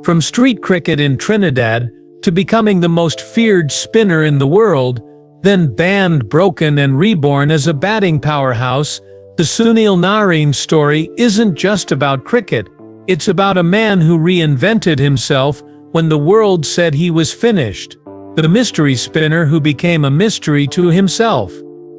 From street cricket in Trinidad to becoming the most feared spinner in the world, then banned, broken and reborn as a batting powerhouse, the Sunil Narine story isn't just about cricket. It's about a man who reinvented himself when the world said he was finished. The mystery spinner who became a mystery to himself.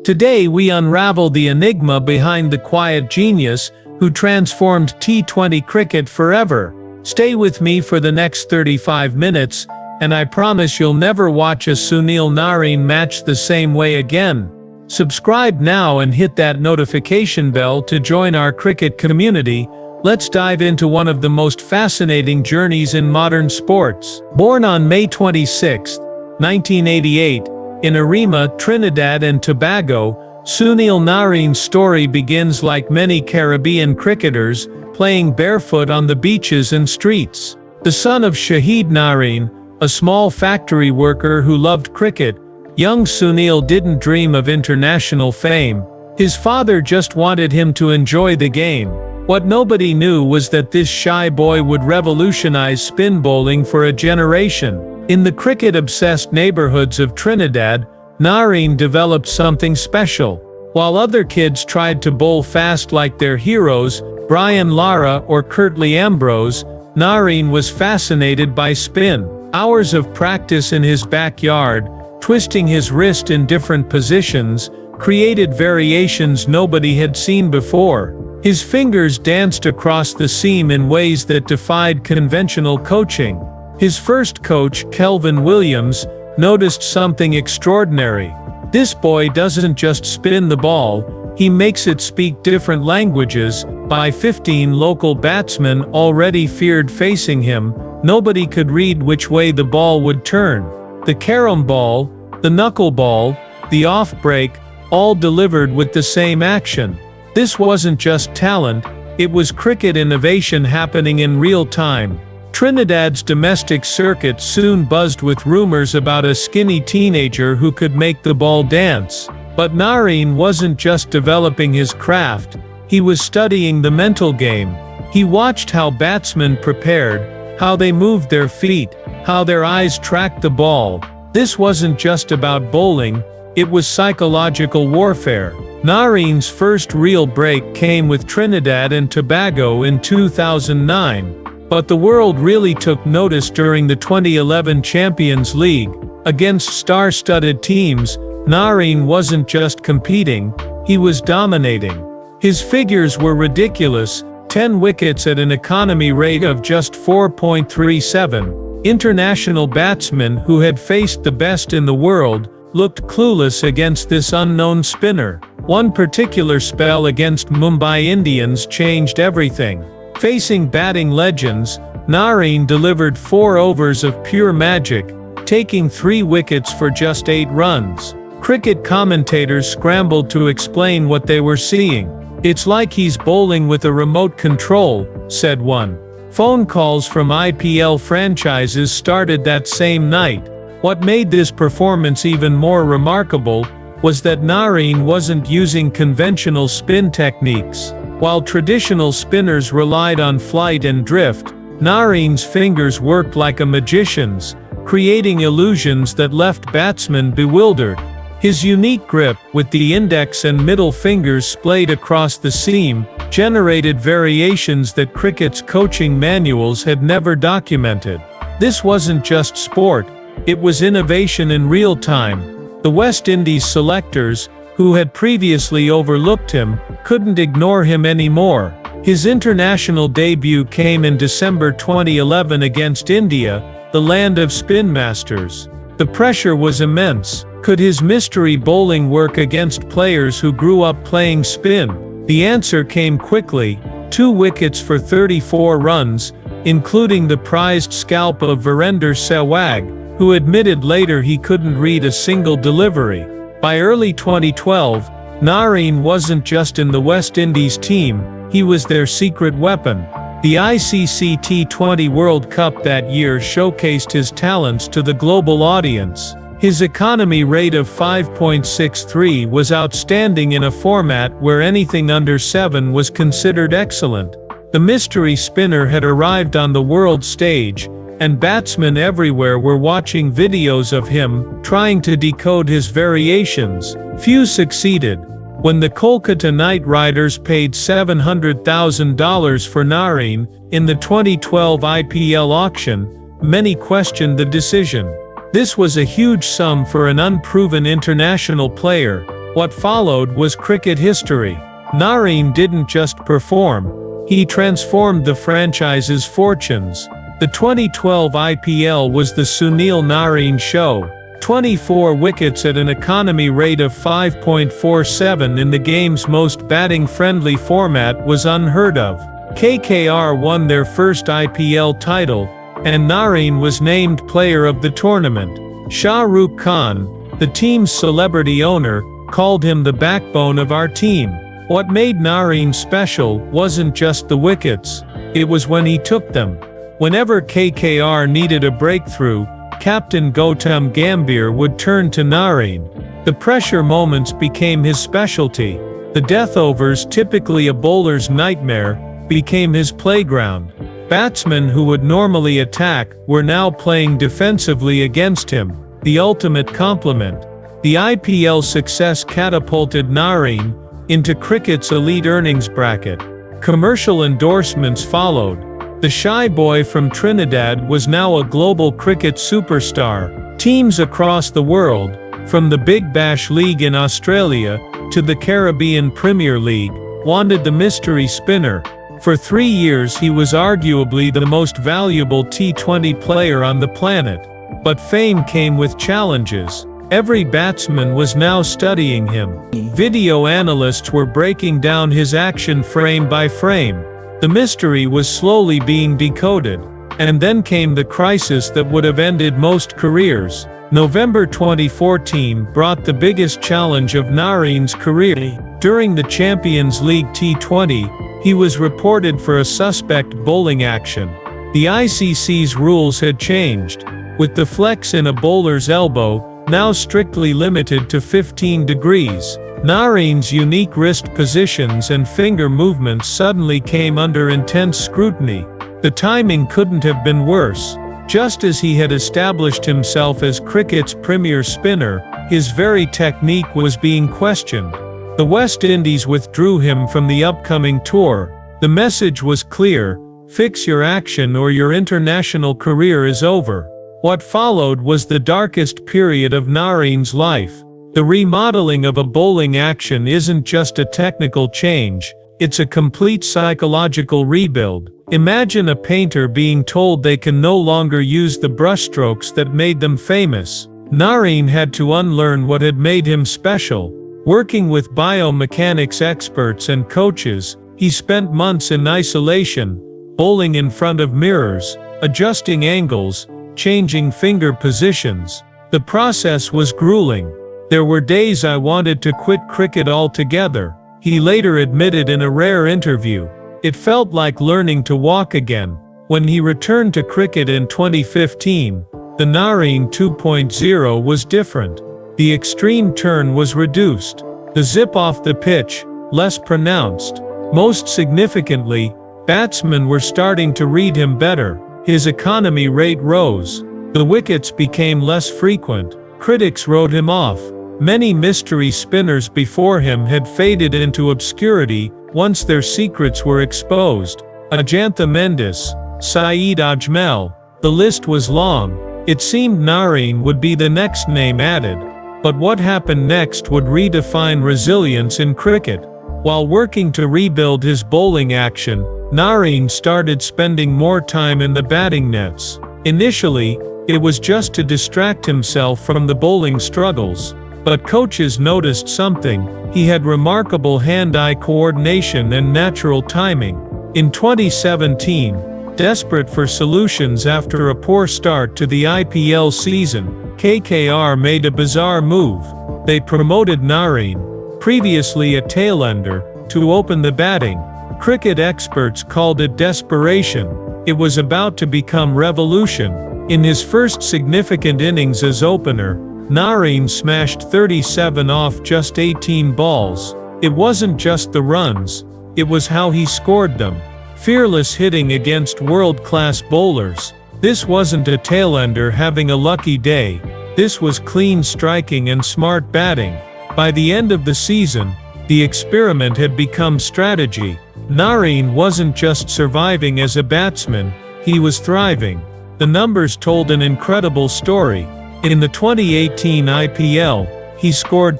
Today we unravel the enigma behind the quiet genius who transformed T20 cricket forever. Stay with me for the next 35 minutes, and I promise you'll never watch a Sunil Narine match the same way again. Subscribe now and hit that notification bell to join our cricket community. Let's dive into one of the most fascinating journeys in modern sports. Born on May 26, 1988, in Arima, Trinidad and Tobago, Sunil Narine's story begins like many Caribbean cricketers, playing barefoot on the beaches and streets. The son of Shahid Narine, a small factory worker who loved cricket, young Sunil didn't dream of international fame. His father just wanted him to enjoy the game. What nobody knew was that this shy boy would revolutionize spin bowling for a generation. In the cricket-obsessed neighborhoods of Trinidad, Narine developed something special. While other kids tried to bowl fast like their heroes, Brian Lara or Curtly Ambrose, Narine was fascinated by spin. Hours of practice in his backyard, twisting his wrist in different positions, created variations nobody had seen before. His fingers danced across the seam in ways that defied conventional coaching. His first coach, Kelvin Williams, noticed something extraordinary. This boy doesn't just spin the ball, he makes it speak different languages. By 15, local batsmen already feared facing him. Nobody could read which way the ball would turn. The carrom ball, the knuckle ball, the off break, all delivered with the same action. This wasn't just talent, it was cricket innovation happening in real time. Trinidad's domestic circuit soon buzzed with rumors about a skinny teenager who could make the ball dance. But Narine wasn't just developing his craft, he was studying the mental game. He watched how batsmen prepared, how they moved their feet, how their eyes tracked the ball. This wasn't just about bowling, it was psychological warfare. Narine's first real break came with Trinidad and Tobago in 2009. But the world really took notice during the 2011 Champions League. Against star-studded teams, Narine wasn't just competing, he was dominating. His figures were ridiculous, 10 wickets at an economy rate of just 4.37. International batsmen who had faced the best in the world looked clueless against this unknown spinner. One particular spell against Mumbai Indians changed everything. Facing batting legends, Narine delivered 4 overs of pure magic, taking 3 wickets for just 8 runs. Cricket commentators scrambled to explain what they were seeing. "It's like he's bowling with a remote control," said one. Phone calls from IPL franchises started that same night. What made this performance even more remarkable was that Narine wasn't using conventional spin techniques. While traditional spinners relied on flight and drift, Narine's fingers worked like a magician's, creating illusions that left batsmen bewildered. His unique grip, with the index and middle fingers splayed across the seam, generated variations that cricket's coaching manuals had never documented. This wasn't just sport, it was innovation in real time. The West Indies selectors, who had previously overlooked him, couldn't ignore him anymore. His international debut came in December 2011 against India, the land of spin masters. The pressure was immense. Could his mystery bowling work against players who grew up playing spin? The answer came quickly: 2 wickets for 34 runs, including the prized scalp of Virender Sehwag, who admitted later he couldn't read a single delivery. By early 2012, Narine wasn't just in the West Indies team, he was their secret weapon. The ICC T20 World Cup that year showcased his talents to the global audience. His economy rate of 5.63 was outstanding in a format where anything under 7 was considered excellent. The mystery spinner had arrived on the world stage, and batsmen everywhere were watching videos of him, trying to decode his variations. Few succeeded. When the Kolkata Knight Riders paid $700,000 for Narine in the 2012 IPL auction, many questioned the decision. This was a huge sum for an unproven international player. What followed was cricket history. Narine didn't just perform, he transformed the franchise's fortunes. The 2012 IPL was the Sunil Narine show. 24 wickets at an economy rate of 5.47 in the game's most batting-friendly format was unheard of. KKR won their first IPL title, and Narine was named player of the tournament. Shah Rukh Khan, the team's celebrity owner, called him the backbone of our team. What made Narine special wasn't just the wickets, it was when he took them. Whenever KKR needed a breakthrough, Captain Gautam Gambhir would turn to Narine. The pressure moments became his specialty. The death overs, typically a bowler's nightmare, became his playground. Batsmen who would normally attack were now playing defensively against him, the ultimate compliment. The IPL success catapulted Narine into cricket's elite earnings bracket. Commercial endorsements followed. The shy boy from Trinidad was now a global cricket superstar. Teams across the world, from the Big Bash League in Australia to the Caribbean Premier League, wanted the mystery spinner. For 3 years he was arguably the most valuable T20 player on the planet. But fame came with challenges. Every batsman was now studying him. Video analysts were breaking down his action frame by frame. The mystery was slowly being decoded. And then came the crisis that would have ended most careers. November 2014 brought the biggest challenge of Narine's career. During the Champions League T20, he was reported for a suspect bowling action. The ICC's rules had changed, with the flex in a bowler's elbow now strictly limited to 15 degrees. Narine's unique wrist positions and finger movements suddenly came under intense scrutiny. The timing couldn't have been worse. Just as he had established himself as cricket's premier spinner, his very technique was being questioned. The West Indies withdrew him from the upcoming tour. The message was clear: fix your action or your international career is over. What followed was the darkest period of Narine's life. The remodeling of a bowling action isn't just a technical change, it's a complete psychological rebuild. Imagine a painter being told they can no longer use the brushstrokes that made them famous. Narine had to unlearn what had made him special. Working with biomechanics experts and coaches, he spent months in isolation, bowling in front of mirrors, adjusting angles, changing finger positions. The process was grueling. There were days I wanted to quit cricket altogether, he later admitted in a rare interview. It felt like learning to walk again. When he returned to cricket in 2015, the Narine 2.0 was different. The extreme turn was reduced. The zip off the pitch, less pronounced. Most significantly, batsmen were starting to read him better. His economy rate rose. The wickets became less frequent. Critics wrote him off. Many mystery spinners before him had faded into obscurity once their secrets were exposed. Ajantha Mendis, Saeed Ajmal. The list was long. It seemed Narine would be the next name added. But what happened next would redefine resilience in cricket. While working to rebuild his bowling action, Narine started spending more time in the batting nets. Initially, it was just to distract himself from the bowling struggles. But coaches noticed something: he had remarkable hand-eye coordination and natural timing. In 2017, desperate for solutions after a poor start to the IPL season, KKR made a bizarre move. They promoted Narine, previously a tailender, to open the batting. Cricket experts called it desperation. It was about to become revolution. In his first significant innings as opener, Narine smashed 37 off just 18 balls. It wasn't just the runs, it was how he scored them. Fearless hitting against world-class bowlers. This wasn't a tailender having a lucky day, this was clean striking and smart batting. By the end of the season, the experiment had become strategy. Narine wasn't just surviving as a batsman, he was thriving. The numbers told an incredible story. In the 2018 IPL, he scored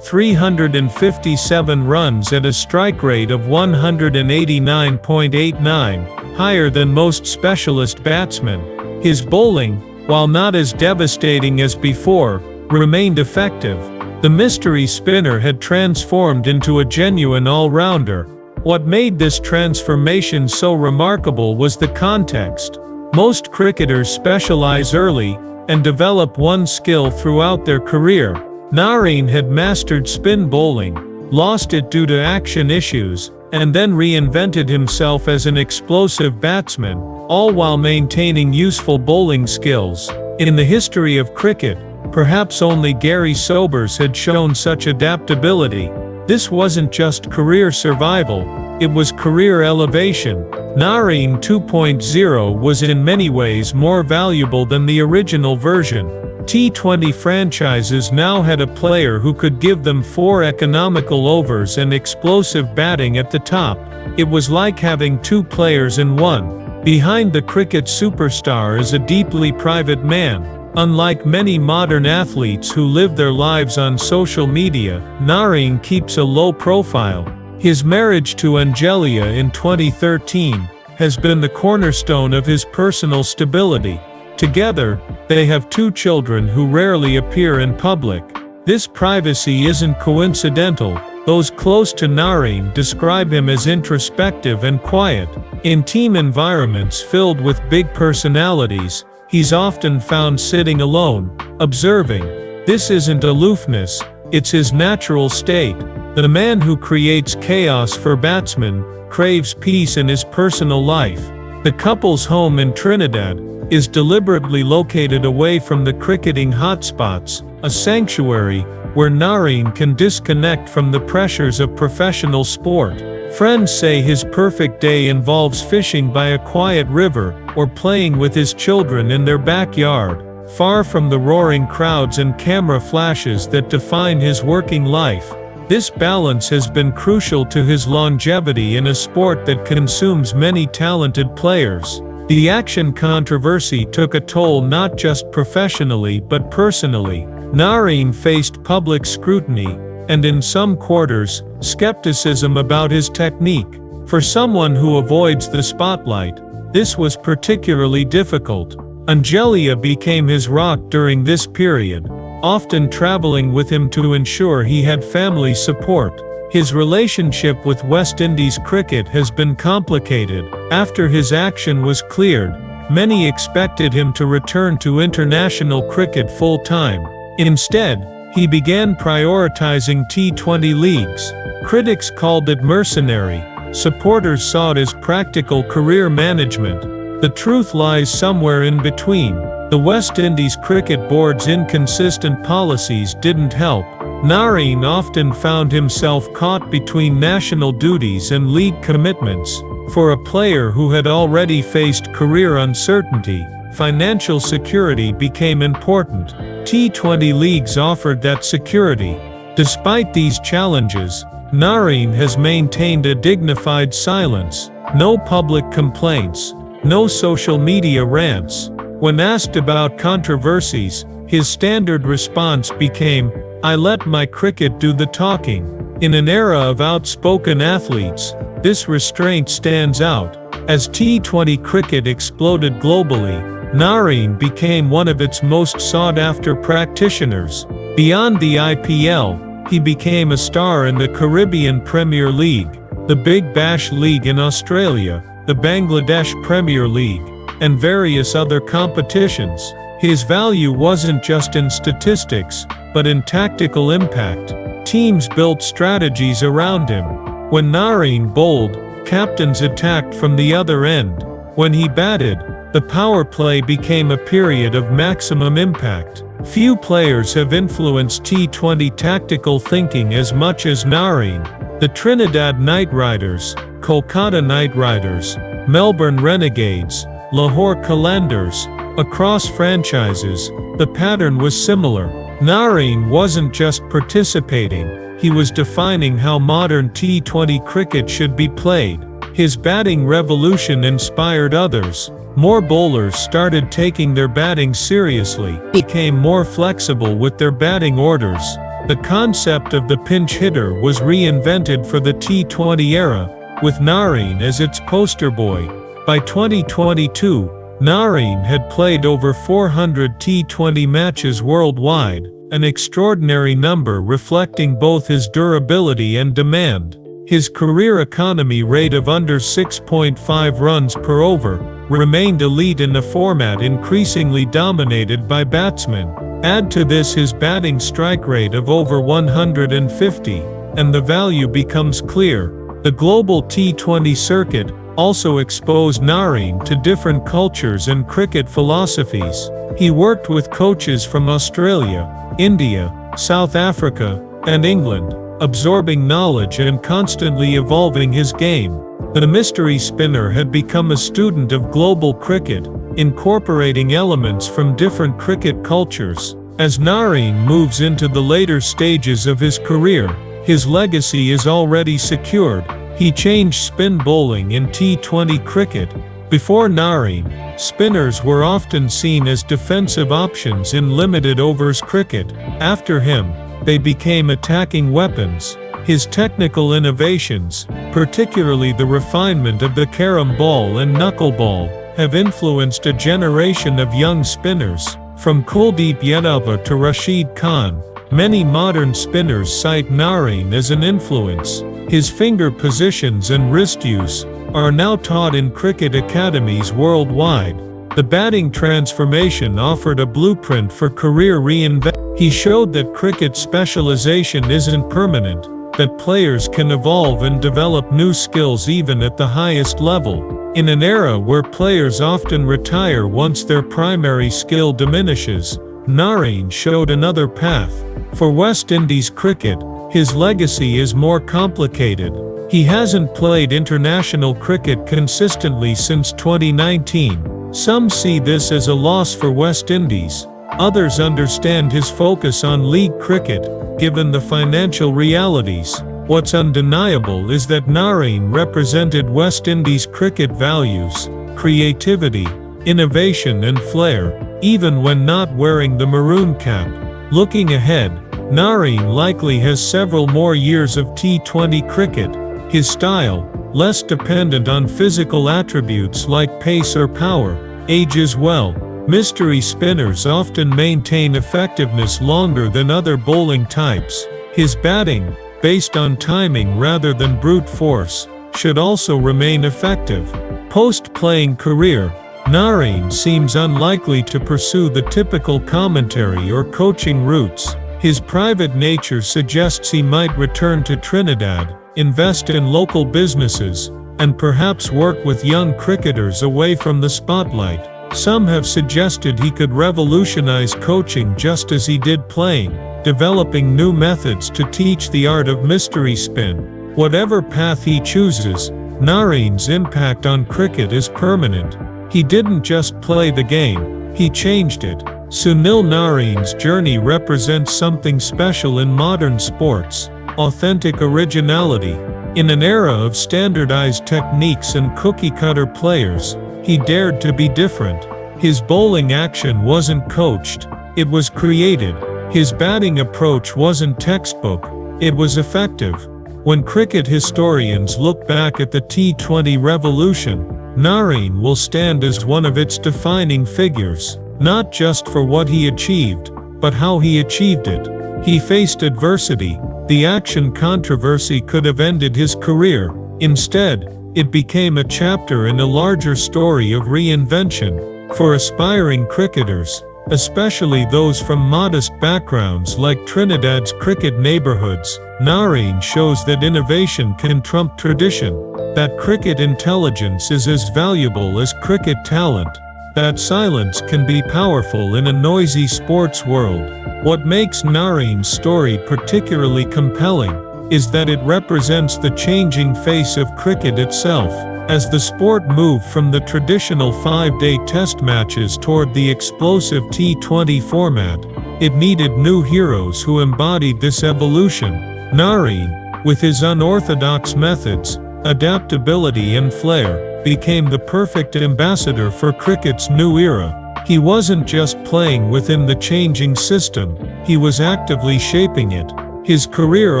357 runs at a strike rate of 189.89, higher than most specialist batsmen. His bowling, while not as devastating as before, remained effective. The mystery spinner had transformed into a genuine all-rounder. What made this transformation so remarkable was the context. Most cricketers specialize early and develop one skill throughout their career. Narine had mastered spin bowling, lost it due to action issues, and then reinvented himself as an explosive batsman, all while maintaining useful bowling skills. In the history of cricket, perhaps only Gary Sobers had shown such adaptability. This wasn't just career survival, it was career elevation. Narine 2.0 was in many ways more valuable than the original version. T20 franchises now had a player who could give them 4 economical overs and explosive batting at the top. It was like having 2 players in one. Behind the cricket superstar is a deeply private man. Unlike many modern athletes who live their lives on social media, Narine keeps a low profile. His marriage to Angelia in 2013 has been the cornerstone of his personal stability. Together, they have 2 children who rarely appear in public. This privacy isn't coincidental. Those close to Narine describe him as introspective and quiet. In team environments filled with big personalities, he's often found sitting alone, observing. This isn't aloofness, it's his natural state. The man who creates chaos for batsmen craves peace in his personal life. The couple's home in Trinidad is deliberately located away from the cricketing hotspots, a sanctuary where Narine can disconnect from the pressures of professional sport. Friends say his perfect day involves fishing by a quiet river or playing with his children in their backyard, far from the roaring crowds and camera flashes that define his working life. This balance has been crucial to his longevity in a sport that consumes many talented players. The action controversy took a toll not just professionally but personally. Narine faced public scrutiny, and in some quarters, skepticism about his technique. For someone who avoids the spotlight, this was particularly difficult. Angelia became his rock during this period, often traveling with him to ensure he had family support. His relationship with West Indies cricket has been complicated. After his action was cleared, many expected him to return to international cricket full-time. Instead, he began prioritizing T20 leagues. Critics called it mercenary. Supporters saw it as practical career management. The truth lies somewhere in between. The West Indies Cricket Board's inconsistent policies didn't help. Narine often found himself caught between national duties and league commitments. For a player who had already faced career uncertainty, financial security became important. T20 leagues offered that security. Despite these challenges, Narine has maintained a dignified silence. No public complaints, no social media rants. When asked about controversies, his standard response became, "I let my cricket do the talking." In an era of outspoken athletes, this restraint stands out. As T20 cricket exploded globally, Narine became one of its most sought-after practitioners. Beyond the IPL, he became a star in the Caribbean Premier League, the Big Bash League in Australia, the Bangladesh Premier League, and various other competitions. His value wasn't just in statistics, but in tactical impact. Teams built strategies around him. When Narine bowled, captains attacked from the other end. When he batted, the power play became a period of maximum impact. Few players have influenced T20 tactical thinking as much as Narine. The Trinidad Knight Riders, Kolkata Knight Riders, Melbourne Renegades, Lahore Qalandars, Across franchises, the pattern was similar. Narine wasn't just participating, he was defining how modern T20 cricket should be played. His batting revolution inspired others. More bowlers started taking their batting seriously, became more flexible with their batting orders. The concept of the pinch hitter was reinvented for the T20 era, with Narine as its poster boy. By 2022, Narine had played over 400 T20 matches worldwide, an extraordinary number reflecting both his durability and demand. His career economy rate of under 6.5 runs per over remained elite in a format increasingly dominated by batsmen. Add to this his batting strike rate of over 150, and the value becomes clear. The global T20 circuit also exposed Narine to different cultures and cricket philosophies. He worked with coaches from Australia, India, South Africa, and England, absorbing knowledge and constantly evolving his game. The mystery spinner had become a student of global cricket, incorporating elements from different cricket cultures. As Narine moves into the later stages of his career, his legacy is already secured. He changed spin bowling in T20 cricket. Before Narine, spinners were often seen as defensive options in limited overs cricket. After him, they became attacking weapons. His technical innovations, particularly the refinement of the carrom ball and knuckle ball, have influenced a generation of young spinners. From Kuldeep Yadava to Rashid Khan, many modern spinners cite Narine as an influence. His finger positions and wrist use are now taught in cricket academies worldwide. The batting transformation offered a blueprint for career reinvention. He showed that cricket specialization isn't permanent, that players can evolve and develop new skills even at the highest level. In an era where players often retire once their primary skill diminishes, Narine showed another path. For West Indies cricket, his legacy is more complicated. He hasn't played international cricket consistently since 2019. Some see this as a loss for West Indies. Others understand his focus on league cricket, given the financial realities. What's undeniable is that Narine represented West Indies cricket values, creativity, innovation and flair, even when not wearing the maroon cap. Looking ahead, Narine likely has several more years of T20 cricket. His style, less dependent on physical attributes like pace or power, ages well. Mystery spinners often maintain effectiveness longer than other bowling types. His batting, based on timing rather than brute force, should also remain effective. Post-playing career, Narine seems unlikely to pursue the typical commentary or coaching routes. His private nature suggests he might return to Trinidad, invest in local businesses, and perhaps work with young cricketers away from the spotlight. Some have suggested he could revolutionize coaching just as he did playing, developing new methods to teach the art of mystery spin. Whatever path he chooses, Narine's impact on cricket is permanent. He didn't just play the game, he changed it. Sunil Narine's journey represents something special in modern sports: authentic originality. In an era of standardized techniques and cookie-cutter players, he dared to be different. His bowling action wasn't coached, it was created. His batting approach wasn't textbook, it was effective. When cricket historians look back at the T20 revolution, Narine will stand as one of its defining figures, not just for what he achieved, but how he achieved it. He faced adversity. The action controversy could have ended his career. Instead, it became a chapter in a larger story of reinvention. For aspiring cricketers, especially those from modest backgrounds like Trinidad's cricket neighborhoods, Narine shows that innovation can trump tradition, that cricket intelligence is as valuable as cricket talent, that silence can be powerful in a noisy sports world. What makes Narine's story particularly compelling is that it represents the changing face of cricket itself. As the sport moved from the traditional 5-day test matches toward the explosive T20 format, it needed new heroes who embodied this evolution. Narine, with his unorthodox methods, adaptability and flair, became the perfect ambassador for cricket's new era. He wasn't just playing within the changing system, he was actively shaping it. His career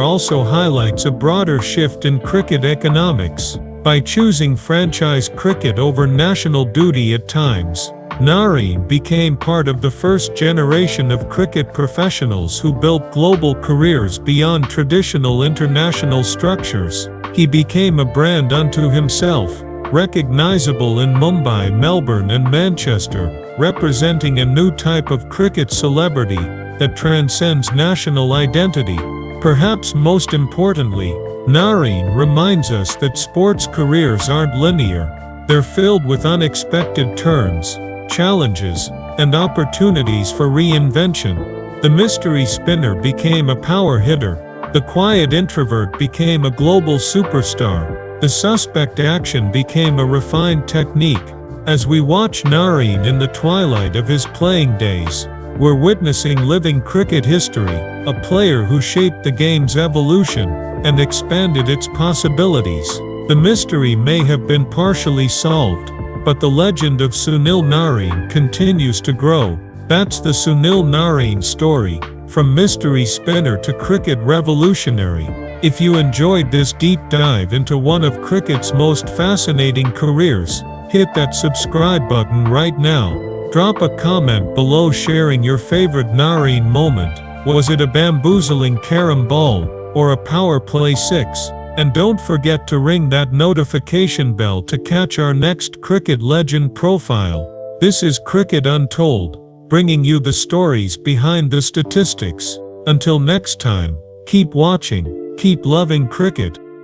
also highlights a broader shift in cricket economics. By choosing franchise cricket over national duty at times, Narine became part of the first generation of cricket professionals who built global careers beyond traditional international structures. He became a brand unto himself, recognizable in Mumbai, Melbourne and Manchester, representing a new type of cricket celebrity that transcends national identity. Perhaps most importantly, Narine reminds us that sports careers aren't linear. They're filled with unexpected turns, challenges, and opportunities for reinvention. The mystery spinner became a power hitter. The quiet introvert became a global superstar. The suspect action became a refined technique. As we watch Narine in the twilight of his playing days, we're witnessing living cricket history, a player who shaped the game's evolution and expanded its possibilities. The mystery may have been partially solved, but the legend of Sunil Narine continues to grow. That's the Sunil Narine story, from mystery spinner to cricket revolutionary. If you enjoyed this deep dive into one of cricket's most fascinating careers, hit that subscribe button right now. Drop a comment below sharing your favorite Narine moment. Was it a bamboozling carrom ball, or a power play 6? And don't forget to ring that notification bell to catch our next cricket legend profile. This is Cricket Untold, bringing you the stories behind the statistics. Until next time, keep watching, keep loving cricket.